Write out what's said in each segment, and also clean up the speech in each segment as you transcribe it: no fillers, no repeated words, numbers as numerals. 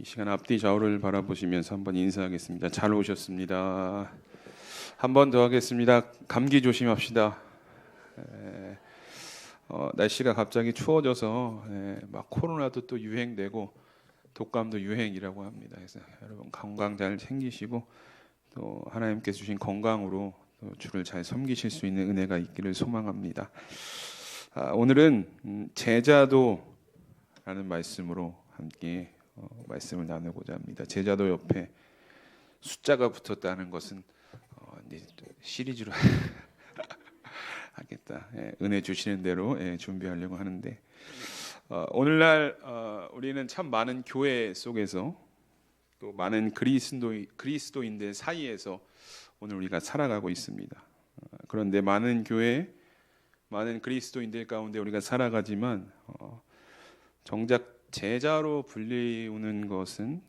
시간 앞뒤 좌우를 바라보시면서 한번 인사하겠습니다. 잘 오셨습니다. 한 번 더 하겠습니다. 감기 조심합시다. 날씨가 갑자기 추워져서 막 코로나도 또 유행되고 독감도 유행이라고 합니다. 그래서 여러분 건강 잘 챙기시고 또 하나님께서 주신 건강으로 또 주를 잘 섬기실 수 있는 은혜가 있기를 소망합니다. 오늘은 제자도라는 말씀으로 함께 말씀을 나누고자 합니다. 제자도 옆에 숫자가 붙었다는 것은 이제 시리즈로 하겠다. 은혜 주시는 대로 준비하려고 하는데 오늘날 우리는 참 많은 교회 속에서 또 많은 그리스도인들 사이에서 오늘 우리가 살아가고 있습니다. 그런데 많은 교회, 많은 그리스도인들 가운데 우리가 살아가지만 정작 제자로 불리우는 것은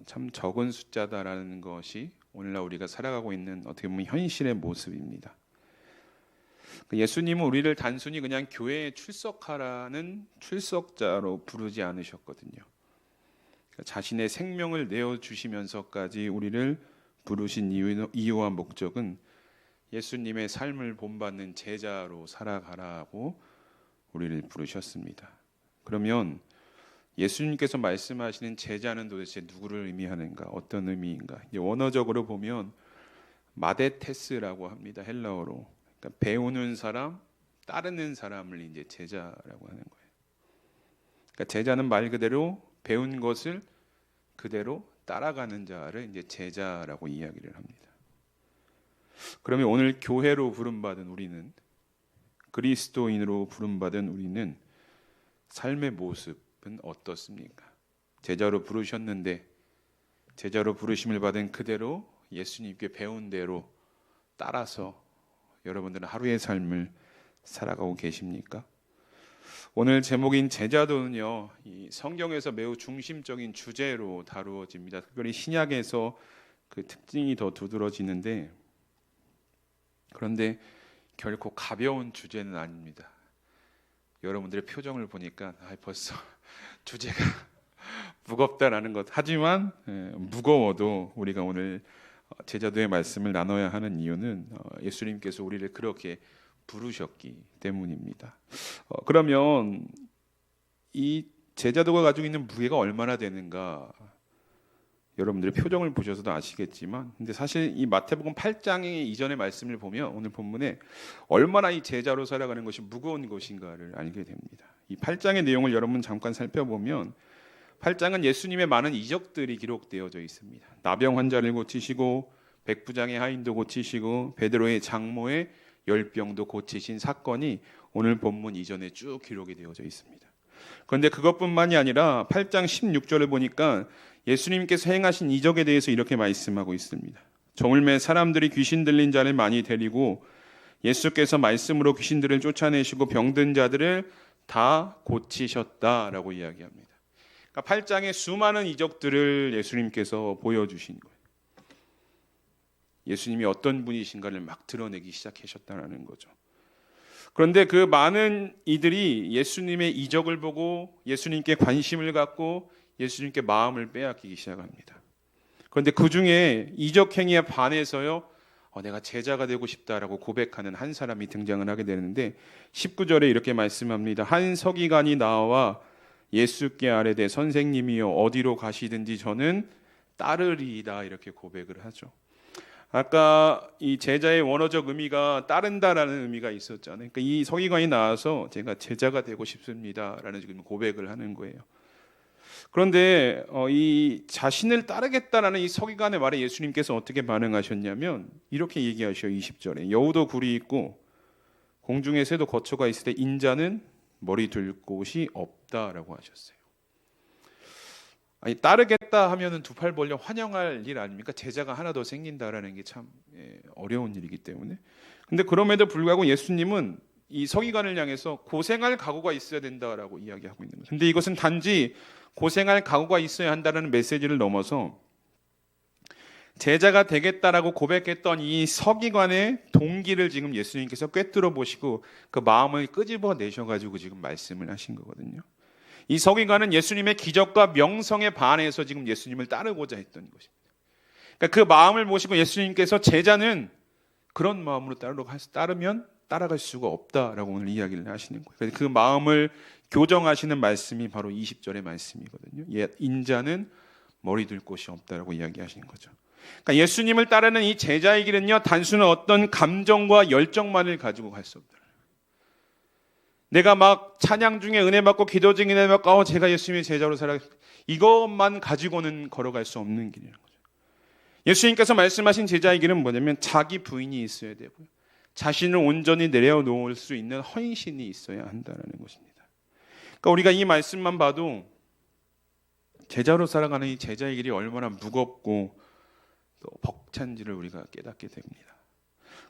참 적은 숫자다라는 것이 오늘날 우리가 살아가고 있는 어떻게 보면 현실의 모습입니다. 예수님은 우리를 단순히 그냥 교회에 출석하라는 출석자로 부르지 않으셨거든요. 자신의 생명을 내어주시면서까지 우리를 부르신 이유와 목적은 예수님의 삶을 본받는 제자로 살아가라고 우리를 부르셨습니다. 그러면 예수님께서 말씀하시는 제자는 도대체 누구를 의미하는가? 어떤 의미인가? 원어적으로 보면 마데테스라고 합니다. 헬라어로. 그러니까 배우는 사람, 따르는 사람을 이제 제자라고 하는 거예요. 그러니까 제자는 말 그대로 배운 것을 그대로 따라가는 자를 이제 제자라고 이야기를 합니다. 그러면 오늘 교회로 부름받은 우리는, 그리스도인으로 부름받은 우리는 삶의 모습은 어떻습니까? 제자로 부르셨는데 제자로 부르심을 받은 그대로 예수님께 배운 대로 따라서 여러분들은 하루의 삶을 살아가고 계십니까? 오늘 제목인 제자도는요, 이 성경에서 매우 중심적인 주제로 다루어집니다. 특별히 신약에서 그 특징이 더 두드러지는데, 그런데 결코 가벼운 주제는 아닙니다. 여러분들의 표정을 보니까 벌써 주제가 무겁다라는 것. 하지만 무거워도 우리가 오늘 제자도의 말씀을 나눠야 하는 이유는 예수님께서 우리를 그렇게 부르셨기 때문입니다. 그러면 이 제자도가 가지고 있는 무게가 얼마나 되는가? 여러분들의 표정을 보셔서도 아시겠지만, 근데 사실 이 마태복음 8장의 이전의 말씀을 보면 오늘 본문에 얼마나 이 제자로 살아가는 것이 무거운 것인가를 알게 됩니다. 이 8장의 내용을 여러분 잠깐 살펴보면 8장은 예수님의 많은 이적들이 기록되어져 있습니다. 나병 환자를 고치시고 백부장의 하인도 고치시고 베드로의 장모의 열병도 고치신 사건이 오늘 본문 이전에 쭉 기록이 되어져 있습니다. 그런데 그것뿐만이 아니라 8장 16절을 보니까 예수님께서 행하신 이적에 대해서 이렇게 말씀하고 있습니다. 저물매 사람들이 귀신 들린 자를 많이 데리고 예수께서 말씀으로 귀신들을 쫓아내시고 병든 자들을 다 고치셨다라고 이야기합니다. 그러니까 8장의 수많은 이적들을 예수님께서 보여주신 거예요. 예수님이 어떤 분이신가를 막 드러내기 시작하셨다는 거죠. 그런데 그 많은 이들이 예수님의 이적을 보고 예수님께 관심을 갖고 예수님께 마음을 빼앗기기 시작합니다. 그런데 그 중에 이적 행위에 반해서요, 내가 제자가 되고 싶다라고 고백하는 한 사람이 등장을 하게 되는데 19절에 이렇게 말씀합니다. 한 서기관이 나와 예수께 아뢰되 선생님이여 어디로 가시든지 저는 따르리이다 이렇게 고백을 하죠. 아까 이 제자의 원어적 의미가 따른다라는 의미가 있었잖아요. 그러니까 이 서기관이 나와서 제가 제자가 되고 싶습니다라는 지금 고백을 하는 거예요. 그런데 이 자신을 따르겠다라는 이 서기관의 말에 예수님께서 어떻게 반응하셨냐면 이렇게 얘기하셔. 20절에 여우도 굴이 있고 공중의 새도 거처가 있을 때 인자는 머리 둘 곳이 없다라고 하셨어요. 아니, 따르겠다 하면은 두 팔 벌려 환영할 일 아닙니까? 제자가 하나 더 생긴다라는 게 참 어려운 일이기 때문에. 근데 그럼에도 불구하고 예수님은 이 서기관을 향해서 고생할 각오가 있어야 된다라고 이야기하고 있는 거죠. 근데 이것은 단지 고생할 각오가 있어야 한다는 메시지를 넘어서 제자가 되겠다라고 고백했던 이 서기관의 동기를 지금 예수님께서 꿰뚫어 보시고 그 마음을 끄집어 내셔가지고 지금 말씀을 하신 거거든요. 이 서기관은 예수님의 기적과 명성에 반해서 지금 예수님을 따르고자 했던 것입니다. 그러니까 그 마음을 보시고 예수님께서 제자는 그런 마음으로 따르면 따라갈 수가 없다라고 오늘 이야기를 하시는 거예요. 그래서 그 마음을 교정하시는 말씀이 바로 20절의 말씀이거든요. 인자는 머리 둘 곳이 없다라고 이야기하시는 거죠. 그러니까 예수님을 따르는 이 제자의 길은요, 단순한 어떤 감정과 열정만을 가지고 갈 수 없다. 내가 막 찬양 중에 은혜 받고 기도 중에 은혜 받고 제가 예수님의 제자로 살아가겠습니다. 이것만 가지고는 걸어갈 수 없는 길이라는 거죠. 예수님께서 말씀하신 제자의 길은 뭐냐면 자기 부인이 있어야 되고요. 자신을 온전히 내려놓을 수 있는 헌신이 있어야 한다는 것입니다. 그러니까 우리가 이 말씀만 봐도 제자로 살아가는 이 제자의 길이 얼마나 무겁고 또 벅찬지를 우리가 깨닫게 됩니다.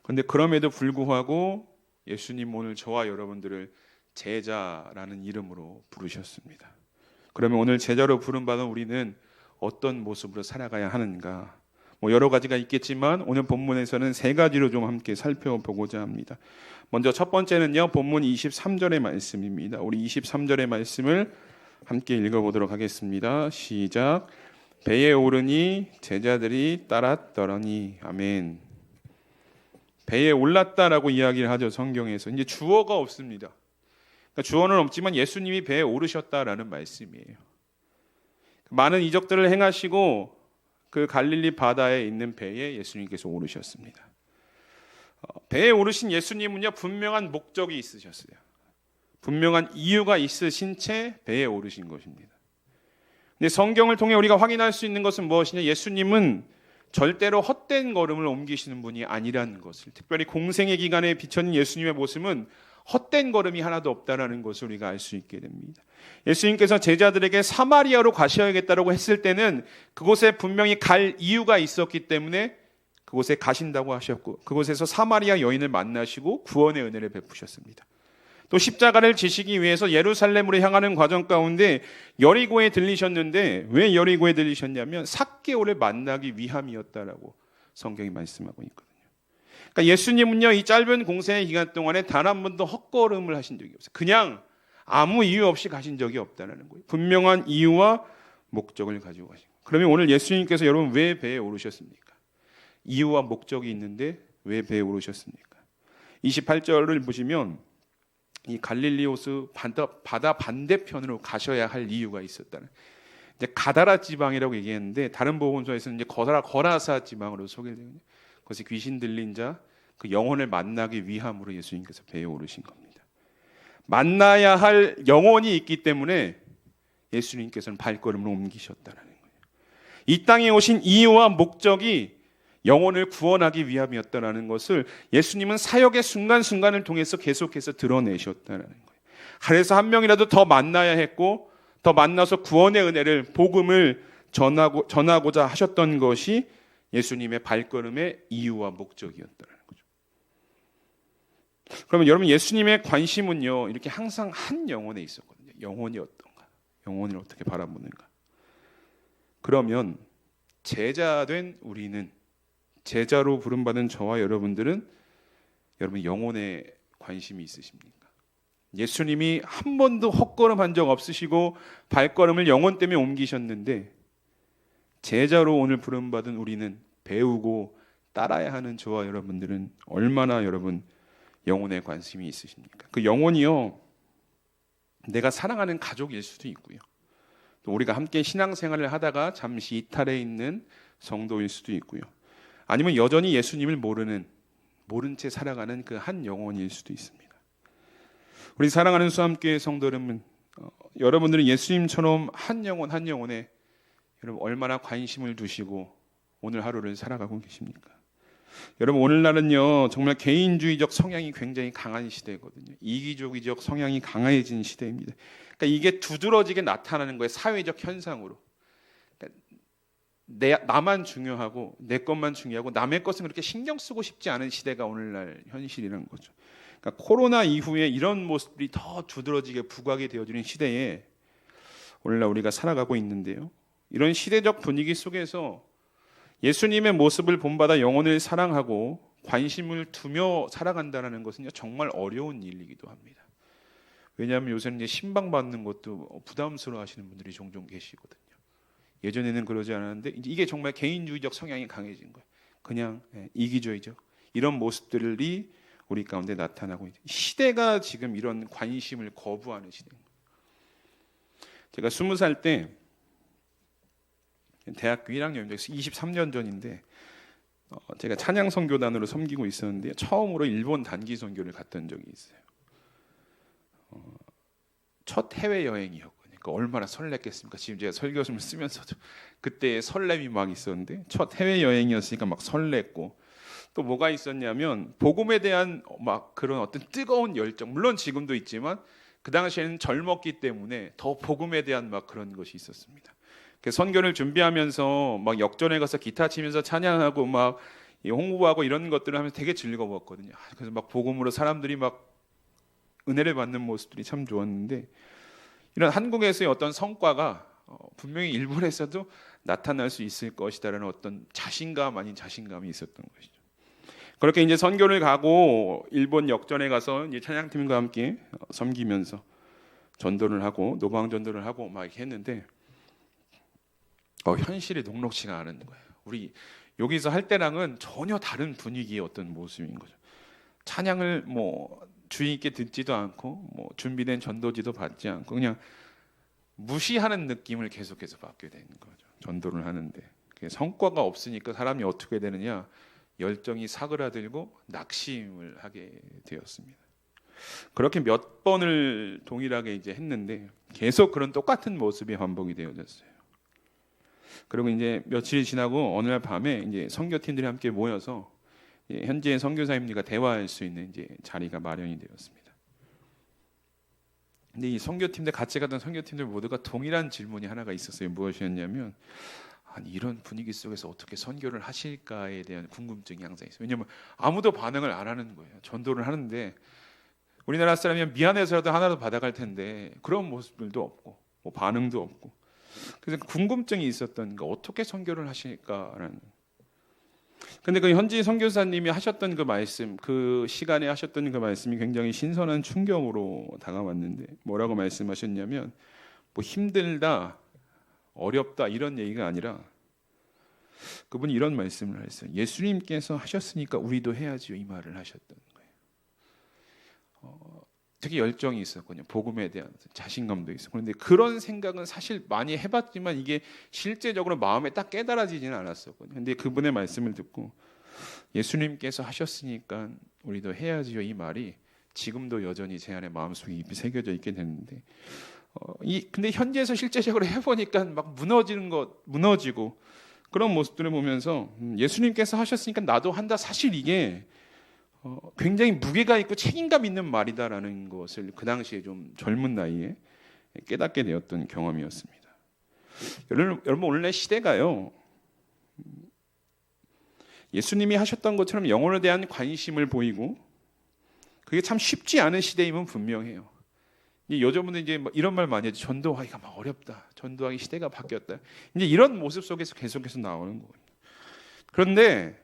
그런데 그럼에도 불구하고 예수님 오늘 저와 여러분들을 제자라는 이름으로 부르셨습니다. 그러면 오늘 제자로 부름받은 우리는 어떤 모습으로 살아가야 하는가? 여러 가지가 있겠지만 오늘 본문에서는 세 가지로 좀 함께 살펴보고자 합니다. 먼저 첫 번째는요, 본문 23절의 말씀입니다. 우리 23절의 말씀을 함께 읽어보도록 하겠습니다. 시작. 배에 오르니 제자들이 따랐더러니. 아멘. 배에 올랐다라고 이야기를 하죠, 성경에서. 이제 주어가 없습니다. 그러니까 주어는 없지만 예수님이 배에 오르셨다라는 말씀이에요. 많은 이적들을 행하시고 그 갈릴리 바다에 있는 배에 예수님께서 오르셨습니다. 배에 오르신 예수님은요, 분명한 목적이 있으셨어요. 분명한 이유가 있으신 채 배에 오르신 것입니다. 근데 성경을 통해 우리가 확인할 수 있는 것은 무엇이냐? 예수님은 절대로 헛된 걸음을 옮기시는 분이 아니라는 것을, 특별히 공생의 기간에 비춰진 예수님의 모습은 헛된 걸음이 하나도 없다라는 것을 우리가 알 수 있게 됩니다. 예수님께서 제자들에게 사마리아로 가셔야겠다고 했을 때는 그곳에 분명히 갈 이유가 있었기 때문에 그곳에 가신다고 하셨고, 그곳에서 사마리아 여인을 만나시고 구원의 은혜를 베푸셨습니다. 또 십자가를 지시기 위해서 예루살렘으로 향하는 과정 가운데 여리고에 들리셨는데, 왜 여리고에 들리셨냐면 삭개오를 만나기 위함이었다라고 성경이 말씀하고 있거든요. 그러니까 예수님은요, 이 짧은 공생의 기간 동안에 단 한 번도 헛걸음을 하신 적이 없어요. 그냥 아무 이유 없이 가신 적이 없다는 거예요. 분명한 이유와 목적을 가지고 가신 거예요. 그러면 오늘 예수님께서 여러분 왜 배에 오르셨습니까? 이유와 목적이 있는데 왜 배에 오르셨습니까? 28절을 보시면 이 갈릴리오스 바다 반대편으로 가셔야 할 이유가 있었다는, 이제 가다라 지방이라고 얘기했는데 다른 복음서에서는 이제 거라사 지방으로 소개되거든요. 그것이 귀신 들린 자, 그 영혼을 만나기 위함으로 예수님께서 배에 오르신 겁니다. 만나야 할 영혼이 있기 때문에 예수님께서는 발걸음을 옮기셨다는 거예요. 이 땅에 오신 이유와 목적이 영혼을 구원하기 위함이었다는 것을 예수님은 사역의 순간순간을 통해서 계속해서 드러내셨다는 거예요. 그래서 한 명이라도 더 만나야 했고, 더 만나서 구원의 은혜를, 복음을 전하고자 하셨던 것이 예수님의 발걸음의 이유와 목적이었다는 거죠. 그러면 여러분, 예수님의 관심은요, 이렇게 항상 한 영혼에 있었거든요. 영혼이 어떤가? 영혼을 어떻게 바라보는가? 그러면 제자된 우리는, 제자로 부름받은 저와 여러분들은 여러분 영혼에 관심이 있으십니까? 예수님이 한 번도 헛걸음한 적 없으시고 발걸음을 영혼 때문에 옮기셨는데, 제자로 오늘 부름받은 우리는, 배우고 따라야 하는 저와 여러분들은 얼마나 여러분 영혼에 관심이 있으십니까? 그 영혼이요, 내가 사랑하는 가족일 수도 있고요, 또 우리가 함께 신앙생활을 하다가 잠시 이탈해 있는 성도일 수도 있고요, 아니면 여전히 예수님을 모른 채 살아가는 그 한 영혼일 수도 있습니다. 우리 사랑하는 수함교회 성도 여러분, 여러분들은 예수님처럼 한 영혼 한 영혼에 여러분 얼마나 관심을 두시고 오늘 하루를 살아가고 계십니까? 여러분, 오늘날은요 정말 개인주의적 성향이 굉장히 강한 시대거든요. 이기주의적 성향이 강해진 시대입니다. 그러니까 이게 두드러지게 나타나는 거예요. 사회적 현상으로. 나만 중요하고 내 것만 중요하고 남의 것은 그렇게 신경 쓰고 싶지 않은 시대가 오늘날 현실이라는 거죠. 그러니까 코로나 이후에 이런 모습들이 더 두드러지게 부각이 되어지는 시대에 오늘날 우리가 살아가고 있는데요, 이런 시대적 분위기 속에서 예수님의 모습을 본받아 영혼을 사랑하고 관심을 두며 살아간다는 것은 정말 어려운 일이기도 합니다. 왜냐하면 요새는 이제 신방 받는 것도 부담스러워 하시는 분들이 종종 계시거든요. 예전에는 그러지 않았는데 이게 정말 개인주의적 성향이 강해진 거예요. 그냥 이기주의죠. 이런 모습들이 우리 가운데 나타나고 있어요. 시대가 지금 이런 관심을 거부하는 시대인 거예요. 제가 20살 때 대학교 1학년입니다. 23년 전인데 제가 찬양 선교단으로 섬기고 있었는데 처음으로 일본 단기 선교를 갔던 적이 있어요. 첫 해외 여행이었거든요. 그러니까 얼마나 설렜겠습니까? 지금 제가 설교서를 쓰면서도 그때 설렘이 막 있었는데 첫 해외 여행이었으니까 막 설렜고 또 뭐가 있었냐면 복음에 대한 막 그런 어떤 뜨거운 열정, 물론 지금도 있지만 그 당시에는 젊었기 때문에 더 복음에 대한 막 그런 것이 있었습니다. 선교를 준비하면서 막 역전에 가서 기타 치면서 찬양하고 막 홍보하고 이런 것들을 하면서 되게 즐거웠거든요. 그래서 막 복음으로 사람들이 막 은혜를 받는 모습들이 참 좋았는데 이런 한국에서의 어떤 성과가 분명히 일본에서도 나타날 수 있을 것이다라는 어떤 자신감 아닌 자신감이 있었던 것이죠. 그렇게 이제 선교를 가고 일본 역전에 가서 이제 찬양팀과 함께 섬기면서 전도를 하고 노방 전도를 하고 막 이렇게 했는데 현실이 녹록치가 않은 거예요. 우리 여기서 할 때랑은 전혀 다른 분위기의 어떤 모습인 거죠. 찬양을 뭐 주의 있게 듣지도 않고 뭐 준비된 전도지도 받지 않고 그냥 무시하는 느낌을 계속해서 받게 되는 거죠. 전도를 하는데 성과가 없으니까 사람이 어떻게 되느냐, 열정이 사그라들고 낙심을 하게 되었습니다. 그렇게 몇 번을 동일하게 이제 했는데 계속 그런 똑같은 모습이 반복이 되어졌어요. 그리고 이제 며칠이 지나고 어느 날 밤에 이제 선교팀들이 함께 모여서 현재 선교사님들과 대화할 수 있는 이제 자리가 마련이 되었습니다. 근데 이 선교팀들 같이 가던 선교팀들 모두가 동일한 질문이 하나가 있었어요. 무엇이었냐면 아니 이런 분위기 속에서 어떻게 선교를 하실까에 대한 궁금증이 항상 있어요. 왜냐하면 아무도 반응을 안 하는 거예요. 전도를 하는데 우리나라 사람이면 미안해서라도 하나도 받아갈 텐데 그런 모습들도 없고 뭐 반응도 없고 그래서 궁금증이 있었던 거 어떻게 선교를 하실까라는. 근데 그 현지 선교사님이 하셨던 그 말씀, 그 시간에 하셨던 그 말씀이 굉장히 신선한 충격으로 다가왔는데 뭐라고 말씀하셨냐면 뭐 힘들다, 어렵다 이런 얘기가 아니라 그분이 이런 말씀을 하셨어요. 예수님께서 하셨으니까 우리도 해야지요 이 말을 하셨던 거예요. 되게 열정이 있었거든요. 복음에 대한 자신감도 있었고 그런데 그런 생각은 사실 많이 해봤지만 이게 실제적으로 마음에 딱 깨달아지지는 않았었거든요. 근데 그분의 말씀을 듣고 예수님께서 하셨으니까 우리도 해야지요 이 말이 지금도 여전히 제 안에 마음속에 깊이 새겨져 있게 됐는데 근데 현지에서 실제적으로 해보니까 막 무너지고 그런 모습들을 보면서 예수님께서 하셨으니까 나도 한다. 사실 이게 굉장히 무게가 있고 책임감 있는 말이다라는 것을 그 당시에 좀 젊은 나이에 깨닫게 되었던 경험이었습니다. 여러분 오늘날 시대가요 예수님이 하셨던 것처럼 영혼에 대한 관심을 보이고 그게 참 쉽지 않은 시대임은 분명해요. 여자분들 이제 이런 말 많이 하죠. 전도하기가 막 어렵다. 전도하기 시대가 바뀌었다. 이제 이런 모습 속에서 계속해서 나오는 거예요. 그런데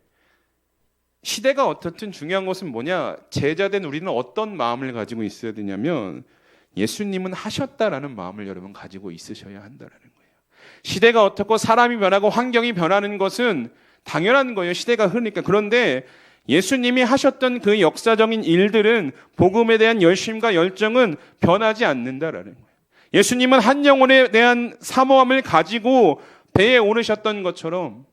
시대가 어떻든 중요한 것은 뭐냐? 제자된 우리는 어떤 마음을 가지고 있어야 되냐면 예수님은 하셨다라는 마음을 여러분 가지고 있으셔야 한다라는 거예요. 시대가 어떻고 사람이 변하고 환경이 변하는 것은 당연한 거예요. 시대가 흐르니까. 그런데 예수님이 하셨던 그 역사적인 일들은 복음에 대한 열심과 열정은 변하지 않는다라는 거예요. 예수님은 한 영혼에 대한 사모함을 가지고 배에 오르셨던 것처럼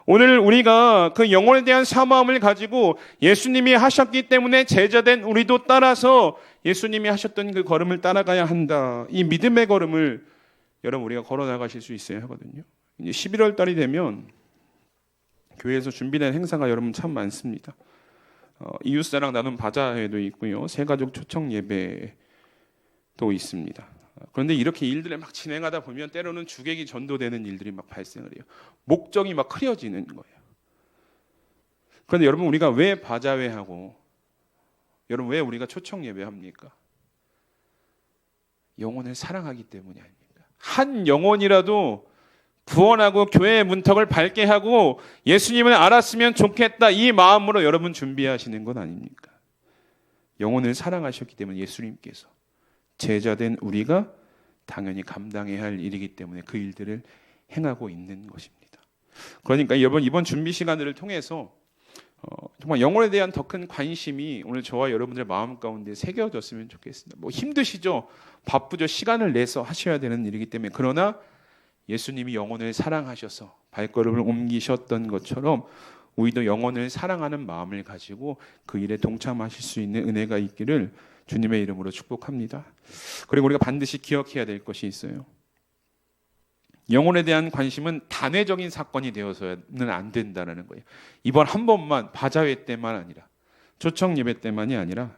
오늘 우리가 그 영혼에 대한 사모함을 가지고 예수님이 하셨기 때문에 제자된 우리도 따라서 예수님이 하셨던 그 걸음을 따라가야 한다. 이 믿음의 걸음을 여러분 우리가 걸어 나가실 수 있어야 하거든요. 이제 11월 달이 되면 교회에서 준비된 행사가 여러분 참 많습니다. 이웃사랑 나눔 바자회도 있고요. 새가족 초청 예배도 있습니다. 그런데 이렇게 일들을 막 진행하다 보면 때로는 주객이 전도되는 일들이 막 발생을 해요. 목적이 막 흐려지는 거예요. 그런데 여러분 우리가 왜 바자회하고 여러분 왜 우리가 초청 예배합니까? 영혼을 사랑하기 때문이 아닙니까? 한 영혼이라도 구원하고 교회의 문턱을 밟게 하고 예수님을 알았으면 좋겠다 이 마음으로 여러분 준비하시는 건 아닙니까? 영혼을 사랑하셨기 때문에 예수님께서 제자된 우리가 당연히 감당해야 할 일이기 때문에 그 일들을 행하고 있는 것입니다. 그러니까 여러분, 이번 준비 시간들을 통해서 정말 영혼에 대한 더 큰 관심이 오늘 저와 여러분들의 마음 가운데 새겨졌으면 좋겠습니다. 뭐 힘드시죠? 바쁘죠? 시간을 내서 하셔야 되는 일이기 때문에. 그러나 예수님이 영혼을 사랑하셔서 발걸음을 옮기셨던 것처럼 우리도 영혼을 사랑하는 마음을 가지고 그 일에 동참하실 수 있는 은혜가 있기를 주님의 이름으로 축복합니다. 그리고 우리가 반드시 기억해야 될 것이 있어요. 영혼에 대한 관심은 단회적인 사건이 되어서는 안 된다는 거예요. 이번 한 번만, 바자회 때만 아니라, 초청 예배 때만이 아니라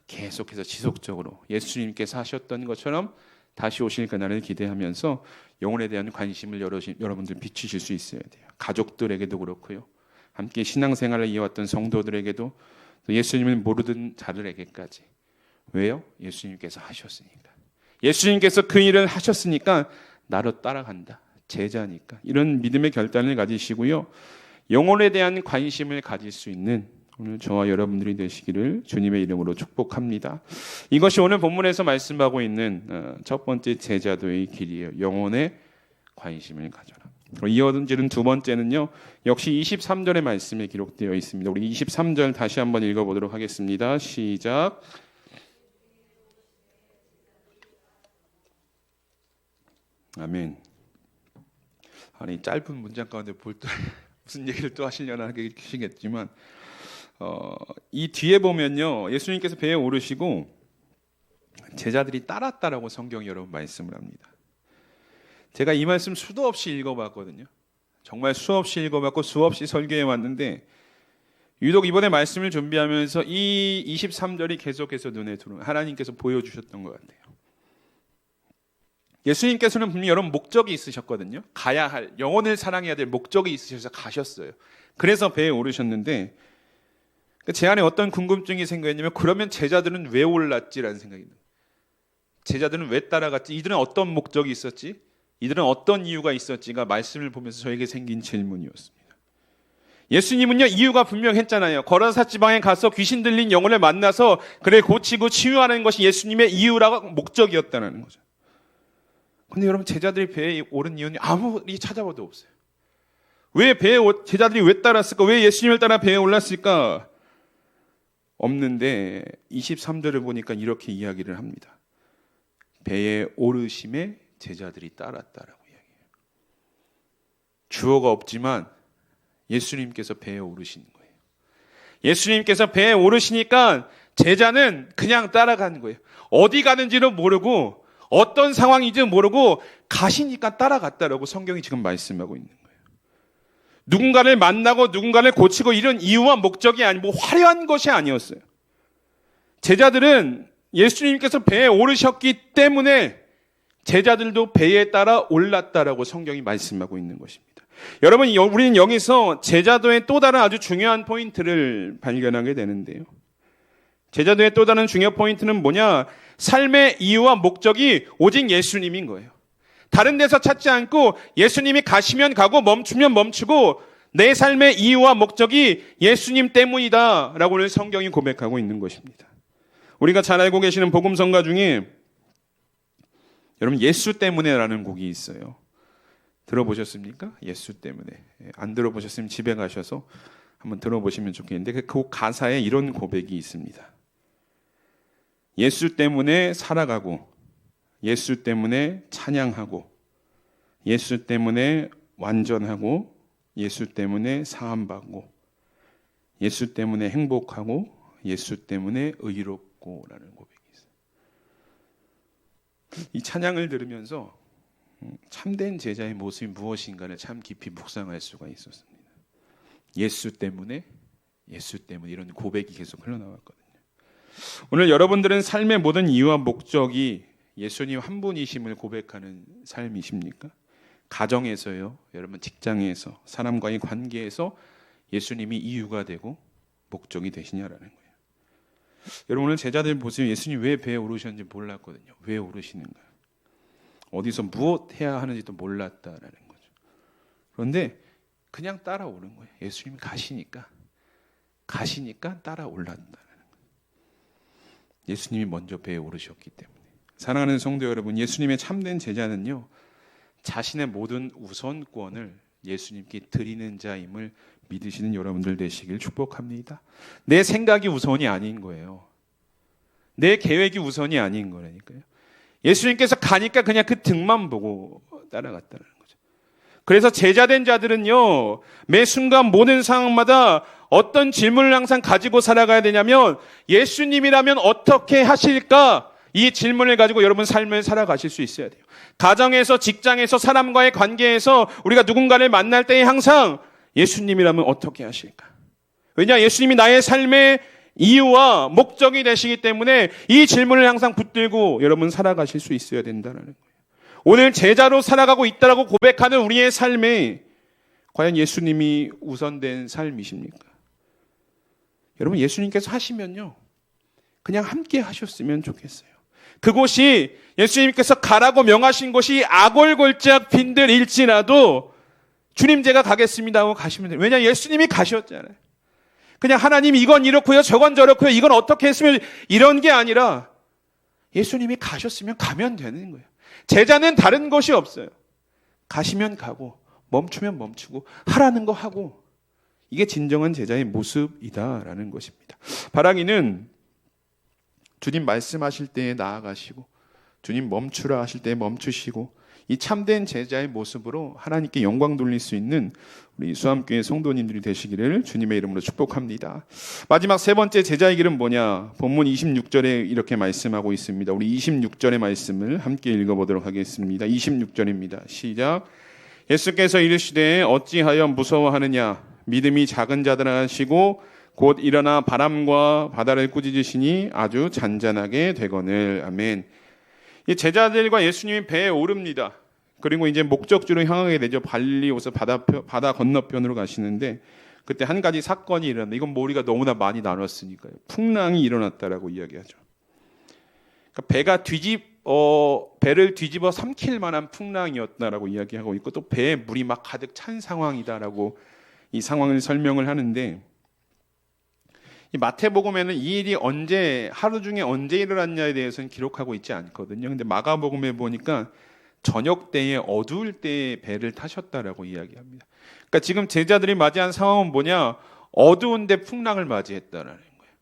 계속해서 지속적으로 예수님께서 하셨던 것처럼 다시 오실 그날을 기대하면서 영혼에 대한 관심을 여러분들 비추실 수 있어야 돼요. 가족들에게도 그렇고요. 함께 신앙생활을 이어왔던 성도들에게도, 또 예수님을 모르던 자들에게까지. 왜요? 예수님께서 하셨으니까. 예수님께서 그 일을 하셨으니까 나로 따라간다. 제자니까. 이런 믿음의 결단을 가지시고요. 영혼에 대한 관심을 가질 수 있는 오늘 저와 여러분들이 되시기를 주님의 이름으로 축복합니다. 이것이 오늘 본문에서 말씀하고 있는 첫 번째 제자도의 길이에요. 영혼에 관심을 가져라. 이어지는 두 번째는요, 역시 23절의 말씀에 기록되어 있습니다. 우리 23절 다시 한번 읽어보도록 하겠습니다. 시작. 아멘. 아니, 짧은 문장 가운데 무슨 얘기를 또 하시려나 하시겠지만 이 뒤에 보면요, 예수님께서 배에 오르시고 제자들이 따랐다라고 성경이 여러분 말씀을 합니다. 제가 이 말씀 수도 없이 읽어봤거든요. 정말 수없이 읽어봤고 수없이 설교해 왔는데 유독 이번에 말씀을 준비하면서 이 23절이 계속해서 눈에 들어오는, 하나님께서 보여주셨던 것 같아요. 예수님께서는 분명히 여러분 목적이 있으셨거든요. 가야 할, 영혼을 사랑해야 될 목적이 있으셔서 가셨어요. 그래서 배에 오르셨는데 제 안에 어떤 궁금증이 생겼냐면, 그러면 제자들은 왜 올랐지라는 생각이 들어요. 제자들은 왜 따라갔지? 이들은 어떤 목적이 있었지? 이들은 어떤 이유가 있었지가 말씀을 보면서 저에게 생긴 질문이었습니다. 예수님은요, 이유가 분명했잖아요. 거라사 지방에 가서 귀신 들린 영혼을 만나서 그를 고치고 치유하는 것이 예수님의 이유라고 목적이었다는 거죠. 근데 여러분, 제자들이 배에 오른 이유는 아무리 찾아봐도 없어요. 왜 제자들이 왜 따랐을까? 왜 예수님을 따라 배에 올랐을까? 없는데 23절을 보니까 이렇게 이야기를 합니다. 배에 오르심에 제자들이 따랐다라고 이야기해요. 주어가 없지만 예수님께서 배에 오르시는 거예요. 예수님께서 배에 오르시니까 제자는 그냥 따라가는 거예요. 어디 가는지도 모르고 어떤 상황인지 모르고 가시니까 따라갔다라고 성경이 지금 말씀하고 있는 거예요. 누군가를 만나고 누군가를 고치고 이런 이유와 목적이 아니고 화려한 것이 아니었어요. 제자들은 예수님께서 배에 오르셨기 때문에 제자들도 배에 따라 올랐다라고 성경이 말씀하고 있는 것입니다. 여러분, 우리는 여기서 제자도의 또 다른 아주 중요한 포인트를 발견하게 되는데요. 제자도의 또 다른 중요 포인트는 뭐냐? 삶의 이유와 목적이 오직 예수님인 거예요. 다른 데서 찾지 않고 예수님이 가시면 가고 멈추면 멈추고 내 삶의 이유와 목적이 예수님 때문이다 라고 오늘 성경이 고백하고 있는 것입니다. 우리가 잘 알고 계시는 복음성가 중에 여러분, 예수 때문에 라는 곡이 있어요. 들어보셨습니까? 예수 때문에. 안 들어보셨으면 집에 가셔서 한번 들어보시면 좋겠는데, 그 가사에 이런 고백이 있습니다. 예수 때문에 살아가고, 예수 때문에 찬양하고, 예수 때문에 완전하고, 예수 때문에 사함받고, 예수 때문에 행복하고, 예수 때문에 의롭고 라는 고백이 있어요. 이 찬양을 들으면서 참된 제자의 모습이 무엇인가를 참 깊이 묵상할 수가 있었습니다. 예수 때문에 이런 고백이 계속 흘러나왔거든요. 오늘 여러분들은 삶의 모든 이유와 목적이 예수님 한 분이심을 고백하는 삶이십니까? 가정에서요, 여러분 직장에서, 사람과의 관계에서 예수님이 이유가 되고 목적이 되시냐라는 거예요. 여러분, 오늘 제자들 보세요. 예수님 왜 배에 오르셨는지 몰랐거든요. 왜 오르시는가? 어디서 무엇 해야 하는지도 몰랐다라는 거죠. 그런데 그냥 따라오는 거예요. 예수님이 가시니까 따라 올랐다는 거예요. 예수님이 먼저 배에 오르셨기 때문에. 사랑하는 성도 여러분, 예수님의 참된 제자는요, 자신의 모든 우선권을 예수님께 드리는 자임을 믿으시는 여러분들 되시길 축복합니다. 내 생각이 우선이 아닌 거예요. 내 계획이 우선이 아닌 거라니까요. 예수님께서 가니까 그냥 그 등만 보고 따라갔다는 거죠. 그래서 제자된 자들은요, 매 순간 모든 상황마다 어떤 질문을 항상 가지고 살아가야 되냐면, 예수님이라면 어떻게 하실까? 이 질문을 가지고 여러분 삶을 살아가실 수 있어야 돼요. 가정에서, 직장에서, 사람과의 관계에서 우리가 누군가를 만날 때에 항상 예수님이라면 어떻게 하실까? 왜냐, 예수님이 나의 삶의 이유와 목적이 되시기 때문에 이 질문을 항상 붙들고 여러분 살아가실 수 있어야 된다는 거예요. 오늘 제자로 살아가고 있다라고 고백하는 우리의 삶에 과연 예수님이 우선된 삶이십니까? 여러분, 예수님께서 하시면요, 그냥 함께 하셨으면 좋겠어요. 그곳이 예수님께서 가라고 명하신 곳이 아골골짝 빈들일지라도 주님 제가 가겠습니다 하고 가시면 돼요. 왜냐, 예수님이 가셨잖아요. 그냥 하나님 이건 이렇고요, 저건 저렇고요, 이건 어떻게 했으면, 이런 게 아니라 예수님이 가셨으면 가면 되는 거예요. 제자는 다른 것이 없어요. 가시면 가고 멈추면 멈추고 하라는 거 하고, 이게 진정한 제자의 모습이다라는 것입니다. 바라기는 주님 말씀하실 때에 나아가시고, 주님 멈추라 하실 때에 멈추시고, 이 참된 제자의 모습으로 하나님께 영광 돌릴 수 있는 우리 수암교회 성도님들이 되시기를 주님의 이름으로 축복합니다. 마지막 세 번째 제자의 길은 뭐냐? 본문 26절에 이렇게 말씀하고 있습니다. 우리 26절의 말씀을 함께 읽어보도록 하겠습니다. 26절입니다. 시작. 예수께서 이르시되 어찌하여 무서워하느냐? 믿음이 작은 자들아 하시고 곧 일어나 바람과 바다를 꾸짖으시니 아주 잔잔하게 되거늘. 아멘. 이 제자들과 예수님이 배에 오릅니다. 그리고 이제 목적지로 향하게 되죠. 발리오스 바다 건너편으로 가시는데, 그때 한 가지 사건이 일어납니다. 이건 뭐 우리가 너무나 많이 나눴으니까요. 풍랑이 일어났다라고 이야기하죠. 그러니까 배를 뒤집어 삼킬 만한 풍랑이었다라고 이야기하고 있고, 또 배에 물이 막 가득 찬 상황이다라고 이 상황을 설명을 하는데, 이 마태복음에는 이 일이 하루 중에 언제 일어났냐에 대해서는 기록하고 있지 않거든요. 근데 마가복음에 보니까 저녁 때에 어두울 때에 배를 타셨다라고 이야기합니다. 그러니까 지금 제자들이 맞이한 상황은 뭐냐? 어두운데 풍랑을 맞이했다라는 거예요.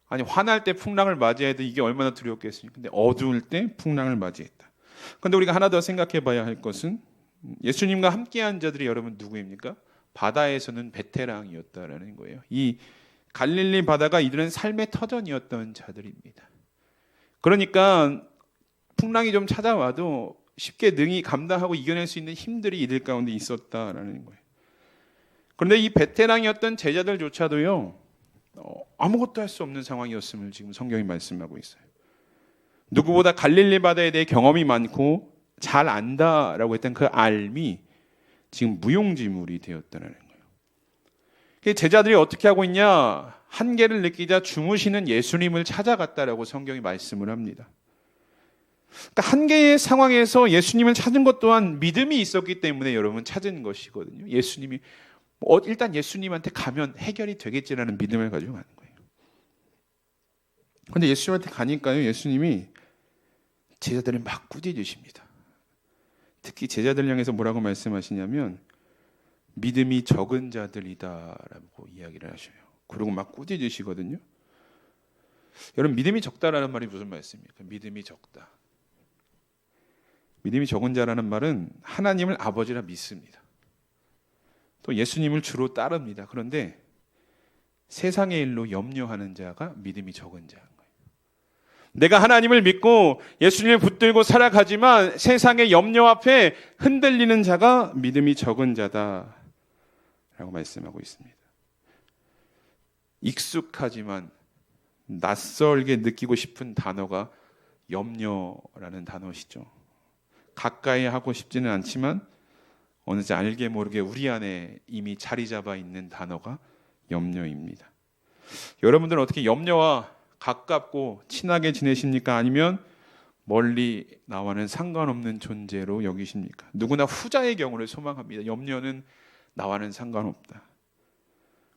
아니, 화날 때 풍랑을 맞이해도 이게 얼마나 두렵겠습니까? 근데 어두울 때 풍랑을 맞이했다. 그런데 우리가 하나 더 생각해 봐야 할 것은, 예수님과 함께한 자들이 여러분 누구입니까? 바다에서는 베테랑이었다라는 거예요. 이 갈릴리 바다가 이들은 삶의 터전이었던 자들입니다. 그러니까 풍랑이 좀 찾아와도 쉽게 능히 감당하고 이겨낼 수 있는 힘들이 이들 가운데 있었다라는 거예요. 그런데 이 베테랑이었던 제자들조차도요, 아무것도 할 수 없는 상황이었음을 지금 성경이 말씀하고 있어요. 누구보다 갈릴리 바다에 대해 경험이 많고 잘 안다라고 했던 그 알미 지금 무용지물이 되었다는 거예요. 제자들이 어떻게 하고 있냐? 한계를 느끼자 주무시는 예수님을 찾아갔다라고 성경이 말씀을 합니다. 그러니까 한계의 상황에서 예수님을 찾은 것 또한 믿음이 있었기 때문에 여러분 찾은 것이거든요. 예수님이 일단 예수님한테 가면 해결이 되겠지라는 믿음을 가지고 가는 거예요. 그런데 예수님한테 가니까요, 예수님이 제자들을 막 꾸짖으십니다. 특히 제자들 향해서 뭐라고 말씀하시냐면 믿음이 적은 자들이다라고 이야기를 하셔요. 그리고 막 꾸짖으시거든요. 여러분, 믿음이 적다라는 말이 무슨 말씀입니까? 믿음이 적다. 믿음이 적은 자라는 말은 하나님을 아버지라 믿습니다. 또 예수님을 주로 따릅니다. 그런데 세상의 일로 염려하는 자가 믿음이 적은 자인 거예요. 내가 하나님을 믿고 예수님을 붙들고 살아가지만 세상의 염려 앞에 흔들리는 자가 믿음이 적은 자다라고 말씀하고 있습니다. 익숙하지만 낯설게 느끼고 싶은 단어가 염려라는 단어시죠. 가까이 하고 싶지는 않지만 어느새 알게 모르게 우리 안에 이미 자리 잡아 있는 단어가 염려입니다. 여러분들은 어떻게 염려와 가깝고 친하게 지내십니까? 아니면 멀리 나와는 상관없는 존재로 여기십니까? 누구나 후자의 경우를 소망합니다. 염려는 나와는 상관없다.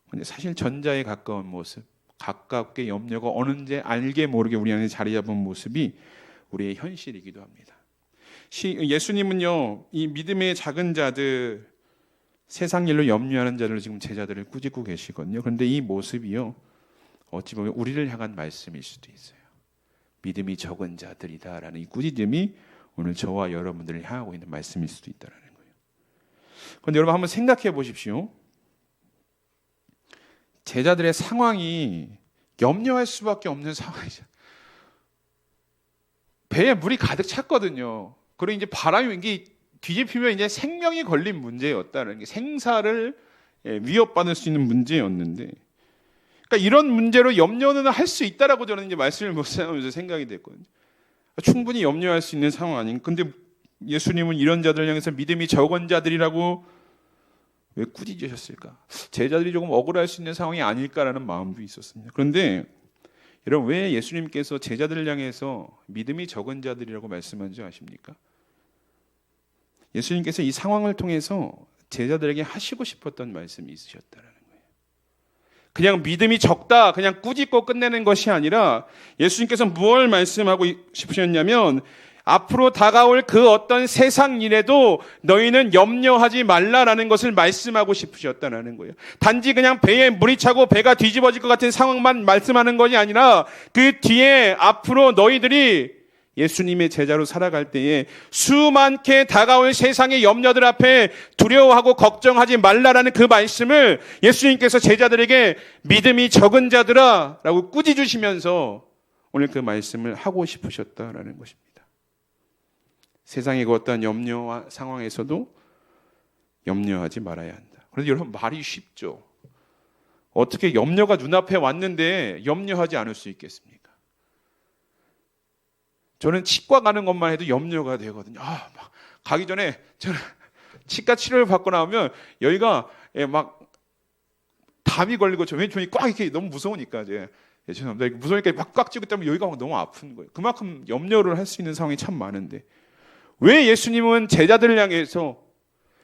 근데 사실 전자에 가까운 모습, 가깝게 염려가 어느새 알게 모르게 우리 안에 자리 잡은 모습이 우리의 현실이기도 합니다. 예수님은요, 이 믿음의 작은 자들, 세상 일로 염려하는 자들을 지금 제자들을 꾸짖고 계시거든요. 그런데 이 모습이요, 어찌 보면 우리를 향한 말씀일 수도 있어요. 믿음이 적은 자들이다라는 이 꾸짖음이 오늘 저와 여러분들을 향하고 있는 말씀일 수도 있다는 거예요. 그런데 여러분 한번 생각해 보십시오. 제자들의 상황이 염려할 수밖에 없는 상황이죠. 배에 물이 가득 찼거든요. 그리고 이제 바람이 이게 뒤집히면 이제 생명이 걸린 문제였다는 게, 생사를 위협받을 수 있는 문제였는데, 그러니까 이런 문제로 염려는 할 수 있다라고 저는 이제 말씀을 묵상하면서 생각이 됐거든요. 충분히 염려할 수 있는 상황 아닌가. 근데 예수님은 이런 자들을 향해서 믿음이 적은 자들이라고 왜 꾸짖으셨을까? 제자들이 조금 억울할 수 있는 상황이 아닐까라는 마음도 있었습니다. 그런데 여러분, 왜 예수님께서 제자들을 향해서 믿음이 적은 자들이라고 말씀한지 아십니까? 예수님께서 이 상황을 통해서 제자들에게 하시고 싶었던 말씀이 있으셨다라는 거예요. 그냥 믿음이 적다, 그냥 꾸짖고 끝내는 것이 아니라 예수님께서 무엇을 말씀하고 싶으셨냐면, 앞으로 다가올 그 어떤 세상 일에도 너희는 염려하지 말라라는 것을 말씀하고 싶으셨다는 거예요. 단지 그냥 배에 물이 차고 배가 뒤집어질 것 같은 상황만 말씀하는 것이 아니라, 그 뒤에 앞으로 너희들이 예수님의 제자로 살아갈 때에 수많게 다가올 세상의 염려들 앞에 두려워하고 걱정하지 말라라는 그 말씀을 예수님께서 제자들에게 믿음이 적은 자들아 라고 꾸짖으시면서 오늘 그 말씀을 하고 싶으셨다라는 것입니다. 세상의 그 어떤 염려와 상황에서도 염려하지 말아야 한다. 그런데 여러분, 말이 쉽죠. 어떻게 염려가 눈앞에 왔는데 염려하지 않을 수 있겠습니까? 저는 치과 가는 것만 해도 염려가 되거든요. 막 가기 전에 저는 치과 치료를 받고 나오면 여기가 막 담이 걸리고 저는 꽉 이렇게 너무 무서우니까 죄송합니다. 무서우니까 막 꽉 쥐고 있다면 여기가 너무 아픈 거예요. 그만큼 염려를 할 수 있는 상황이 참 많은데, 왜 예수님은 제자들을 향해서,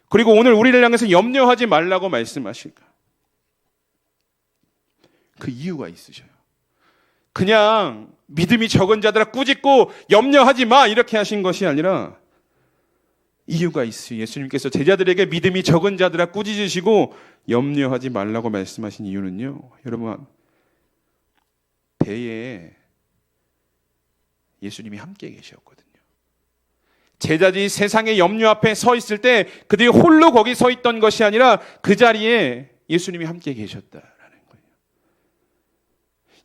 그리고 오늘 우리를 향해서 염려하지 말라고 말씀하실까? 그 이유가 있으셔요. 그냥 믿음이 적은 자들아 꾸짖고 염려하지 마 이렇게 하신 것이 아니라 이유가 있어요. 예수님께서 제자들에게 믿음이 적은 자들아 꾸짖으시고 염려하지 말라고 말씀하신 이유는요, 여러분, 배에 예수님이 함께 계셨거든요. 제자들이 세상의 염려 앞에 서 있을 때 그들이 홀로 거기 서 있던 것이 아니라 그 자리에 예수님이 함께 계셨다라는 거예요.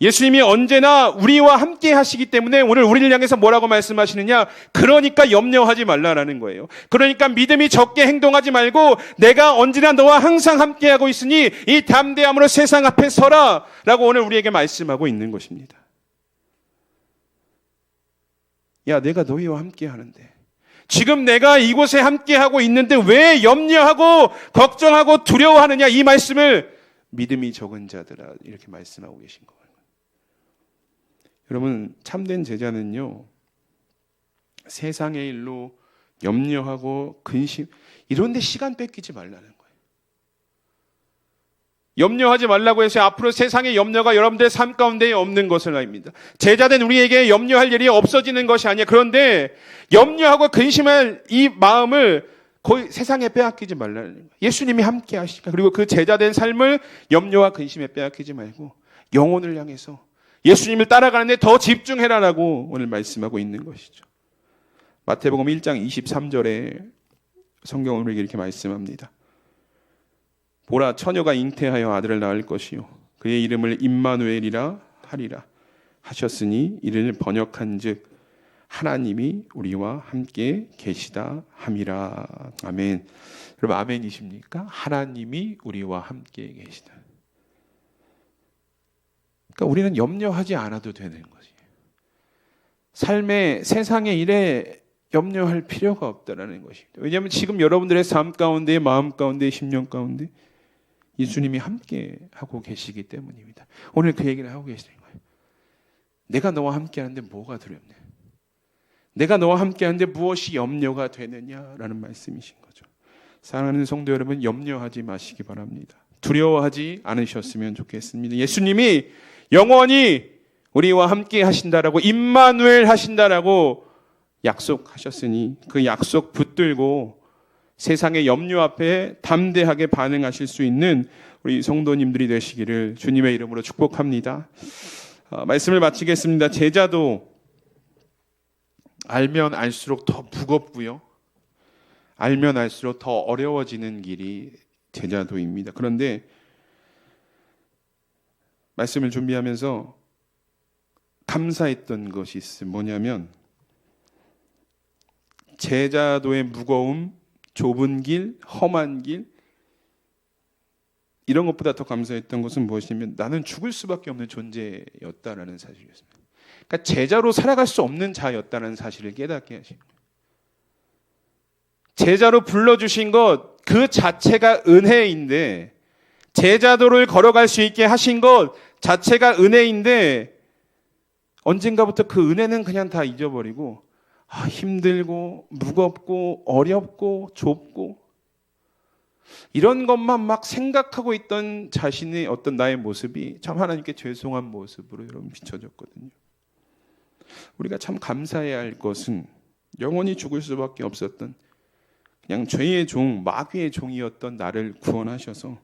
예수님이 언제나 우리와 함께 하시기 때문에 오늘 우리를 향해서 뭐라고 말씀하시느냐? 그러니까 염려하지 말라라는 거예요. 그러니까 믿음이 적게 행동하지 말고 내가 언제나 너와 항상 함께하고 있으니 이 담대함으로 세상 앞에 서라 라고 오늘 우리에게 말씀하고 있는 것입니다. 야, 내가 너희와 함께 하는데, 지금 내가 이곳에 함께하고 있는데 왜 염려하고 걱정하고 두려워하느냐, 이 말씀을 믿음이 적은 자들아 이렇게 말씀하고 계신 거예요. 여러분, 참된 제자는요, 세상의 일로 염려하고 근심 이런 데 시간 뺏기지 말라는 거예요. 염려하지 말라고 해서 앞으로 세상의 염려가 여러분들의 삶 가운데 없는 것을 아닙니다. 제자된 우리에게 염려할 일이 없어지는 것이 아니에요. 그런데 염려하고 근심할 이 마음을 거의 세상에 빼앗기지 말라는 거예요. 예수님이 함께 하시니까. 그리고 그 제자된 삶을 염려와 근심에 빼앗기지 말고 영혼을 향해서 예수님을 따라가는데 더 집중해라라고 오늘 말씀하고 있는 것이죠. 마태복음 1장 23절에 성경은 우리에게 이렇게 말씀합니다. 보라, 처녀가 잉태하여 아들을 낳을 것이요 그의 이름을 임마누엘이라 하리라 하셨으니 이를 번역한즉 하나님이 우리와 함께 계시다 함이라. 아멘. 여러분, 아멘이십니까? 하나님이 우리와 함께 계시다. 그러니까 우리는 염려하지 않아도 되는 거지. 삶의 세상의 일에 염려할 필요가 없다라는 것입니다. 왜냐하면 지금 여러분들의 삶 가운데, 마음 가운데, 심령 가운데 예수님이 함께 하고 계시기 때문입니다. 오늘 그 얘기를 하고 계시는 거예요. 내가 너와 함께 하는데 뭐가 두렵냐? 내가 너와 함께 하는데 무엇이 염려가 되느냐라는 말씀이신 거죠. 사랑하는 성도 여러분, 염려하지 마시기 바랍니다. 두려워하지 않으셨으면 좋겠습니다. 예수님이 영원히 우리와 함께 하신다라고, 임마누엘 하신다라고 약속하셨으니 그 약속 붙들고 세상의 염려 앞에 담대하게 반응하실 수 있는 우리 성도님들이 되시기를 주님의 이름으로 축복합니다. 말씀을 마치겠습니다. 제자도 알면 알수록 더 무겁고요, 알면 알수록 더 어려워지는 길이 제자도입니다. 그런데 말씀을 준비하면서 감사했던 것이 있어요. 뭐냐면 제자도의 무거움, 좁은 길, 험한 길, 이런 것보다 더 감사했던 것은 무엇이냐면 나는 죽을 수밖에 없는 존재였다라는 사실이었습니다. 그러니까 제자로 살아갈 수 없는 자였다는 사실을 깨닫게 하신 거예요. 제자로 불러주신 것 그 자체가 은혜인데, 제자도를 걸어갈 수 있게 하신 것 자체가 은혜인데 언젠가부터 그 은혜는 그냥 다 잊어버리고 힘들고 무겁고 어렵고 좁고 이런 것만 막 생각하고 있던 자신의 어떤 나의 모습이 참 하나님께 죄송한 모습으로 여러분 비춰졌거든요. 우리가 참 감사해야 할 것은 영원히 죽을 수밖에 없었던 그냥 죄의 종, 마귀의 종이었던 나를 구원하셔서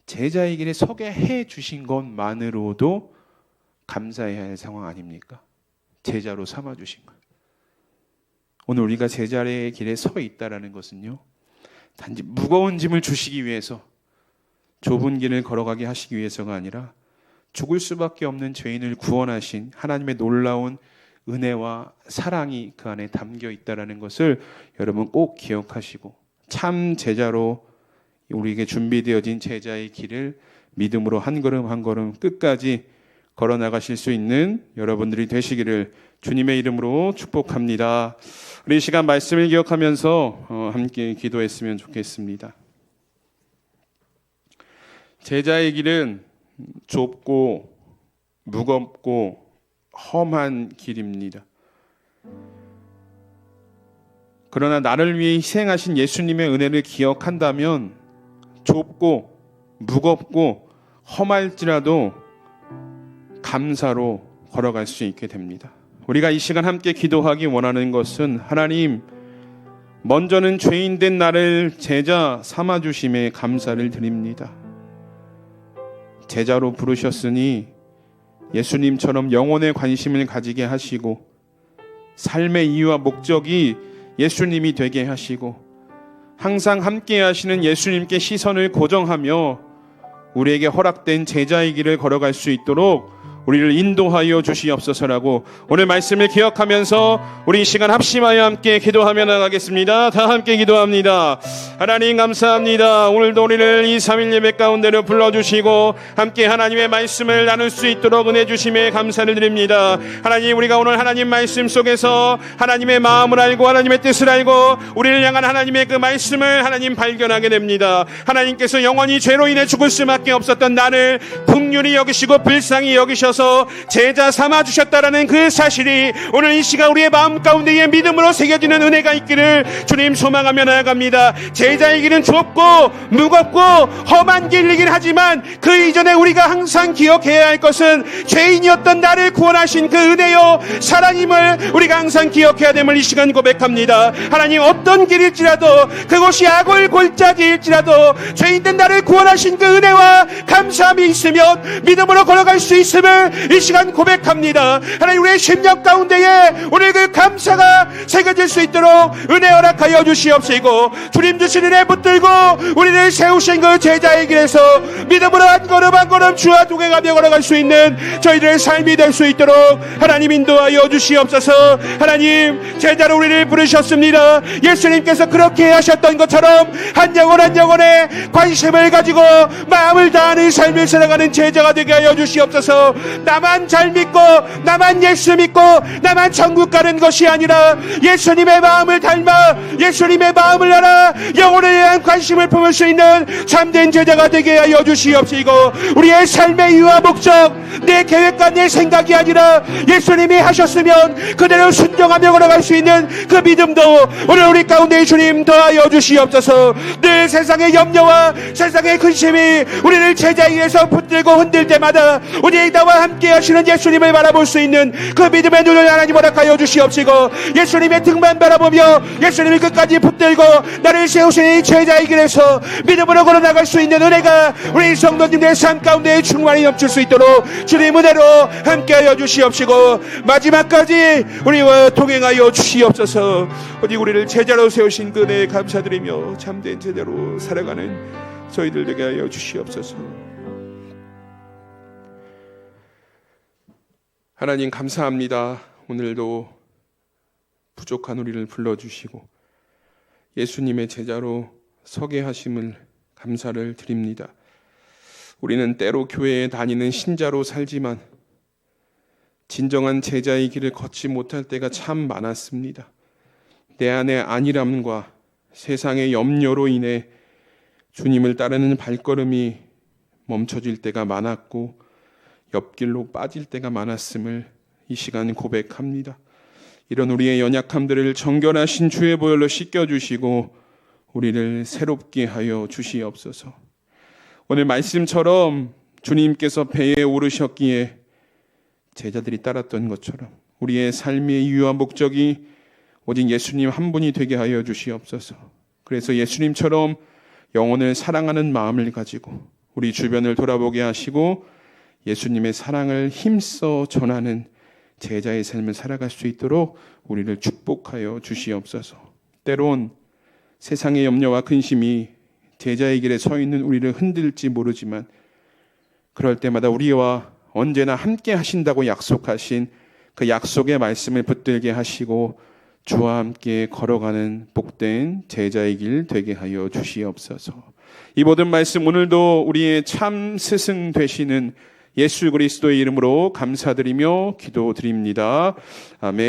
제자의 길에 서게 해 주신 것만으로도 감사해야 할 상황 아닙니까? 제자로 삼아 주신 것. 오늘 우리가 제자의 길에 서 있다라는 것은요, 단지 무거운 짐을 주시기 위해서, 좁은 길을 걸어가게 하시기 위해서가 아니라 죽을 수밖에 없는 죄인을 구원하신 하나님의 놀라운 은혜와 사랑이 그 안에 담겨 있다라는 것을 여러분 꼭 기억하시고, 참 제자로 우리에게 준비되어진 제자의 길을 믿음으로 한 걸음 한 걸음 끝까지 걸어 나가실 수 있는 여러분들이 되시기를 주님의 이름으로 축복합니다. 우리 이 시간 말씀을 기억하면서 함께 기도했으면 좋겠습니다. 제자의 길은 좁고 무겁고 험한 길입니다. 그러나 나를 위해 희생하신 예수님의 은혜를 기억한다면 좁고 무겁고 험할지라도 감사로 걸어갈 수 있게 됩니다. 우리가 이 시간 함께 기도하기 원하는 것은 하나님, 먼저는 죄인된 나를 제자 삼아주심에 감사를 드립니다. 제자로 부르셨으니 예수님처럼 영혼의 관심을 가지게 하시고 삶의 이유와 목적이 예수님이 되게 하시고 항상 함께 하시는 예수님께 시선을 고정하며 우리에게 허락된 제자의 길을 걸어갈 수 있도록 우리를 인도하여 주시옵소서라고 오늘 말씀을 기억하면서 우리 이 시간 합심하여 함께 기도하며 나가겠습니다. 다 함께 기도합니다. 하나님 감사합니다. 오늘도 우리를 이 3일 예배 가운데로 불러주시고 함께 하나님의 말씀을 나눌 수 있도록 은혜 주심에 감사를 드립니다. 하나님, 우리가 오늘 하나님 말씀 속에서 하나님의 마음을 알고 하나님의 뜻을 알고 우리를 향한 하나님의 그 말씀을 하나님 발견하게 됩니다. 하나님께서 영원히 죄로 인해 죽을 수밖에 없었던 나를 긍휼히 여기시고 불쌍히 여기셔서 제자 삼아주셨다라는 그 사실이 오늘 이 시간 우리의 마음 가운데에 믿음으로 새겨지는 은혜가 있기를 주님 소망하며 나아갑니다. 제자의 길은 좁고 무겁고 험한 길이긴 하지만 그 이전에 우리가 항상 기억해야 할 것은 죄인이었던 나를 구원하신 그 은혜요 사랑임을 우리가 항상 기억해야 됨을 이 시간 고백합니다. 하나님, 어떤 길일지라도 그곳이 악을 골짜기일지라도 죄인된 나를 구원하신 그 은혜와 감사함이 있으면 믿음으로 걸어갈 수 있음을 이 시간 고백합니다. 하나님, 우리의 심령 가운데에 오늘 그 감사가 새겨질 수 있도록 은혜 허락하여 주시옵시고 주님 주신 은혜 붙들고 우리를 세우신 그 제자의 길에서 믿음으로 한 걸음 한 걸음 주와 동행하며 걸어갈 수 있는 저희들의 삶이 될 수 있도록 하나님 인도하여 주시옵소서. 하나님, 제자로 우리를 부르셨습니다. 예수님께서 그렇게 하셨던 것처럼 한 영혼 한 영혼의 관심을 가지고 마음을 다하는 삶을 살아가는 제자가 되게 하여 주시옵소서. 나만 잘 믿고 나만 예수 믿고 나만 천국 가는 것이 아니라 예수님의 마음을 닮아 예수님의 마음을 알아 영혼에 대한 관심을 품을 수 있는 참된 제자가 되게 하여 주시옵시고, 우리의 삶의 이유와 목적, 내 계획과 내 생각이 아니라 예수님이 하셨으면 그대로 순종하며 걸어갈 수 있는 그 믿음도 오늘 우리 가운데 주님 더하여 주시옵소서. 늘 세상의 염려와 세상의 근심이 우리를 제자에게서 붙들고 흔들 때마다 우리 나와 함께 하시는 예수님을 바라볼 수 있는 그 믿음의 눈을 하나님 허락하여 주시옵시고, 예수님의 등만 바라보며 예수님이 끝까지 붙들고 나를 세우신 이 제자의 길에서 믿음으로 걸어나갈 수 있는 은혜가 우리 성도님들의 삶 가운데 충만히 넘칠 수 있도록 주님 은혜로 함께하여 주시옵시고, 마지막까지 우리와 동행하여 주시옵소서. 어디 우리를 제자로 세우신 그 은혜에 감사드리며 참된 제자로 살아가는 저희들 되게 하여 주시옵소서. 하나님 감사합니다. 오늘도 부족한 우리를 불러주시고 예수님의 제자로 서게 하심을 감사를 드립니다. 우리는 때로 교회에 다니는 신자로 살지만 진정한 제자의 길을 걷지 못할 때가 참 많았습니다. 내 안의 안일함과 세상의 염려로 인해 주님을 따르는 발걸음이 멈춰질 때가 많았고 옆길로 빠질 때가 많았음을 이 시간 고백합니다. 이런 우리의 연약함들을 정결하신 주의 보혈로 씻겨주시고 우리를 새롭게 하여 주시옵소서. 오늘 말씀처럼 주님께서 배에 오르셨기에 제자들이 따랐던 것처럼 우리의 삶의 이유와 목적이 오직 예수님 한 분이 되게 하여 주시옵소서. 그래서 예수님처럼 영혼을 사랑하는 마음을 가지고 우리 주변을 돌아보게 하시고 예수님의 사랑을 힘써 전하는 제자의 삶을 살아갈 수 있도록 우리를 축복하여 주시옵소서. 때론 세상의 염려와 근심이 제자의 길에 서 있는 우리를 흔들지 모르지만 그럴 때마다 우리와 언제나 함께 하신다고 약속하신 그 약속의 말씀을 붙들게 하시고 주와 함께 걸어가는 복된 제자의 길 되게 하여 주시옵소서. 이 모든 말씀 오늘도 우리의 참 스승 되시는 예수 그리스도의 이름으로 감사드리며 기도드립니다. 아멘.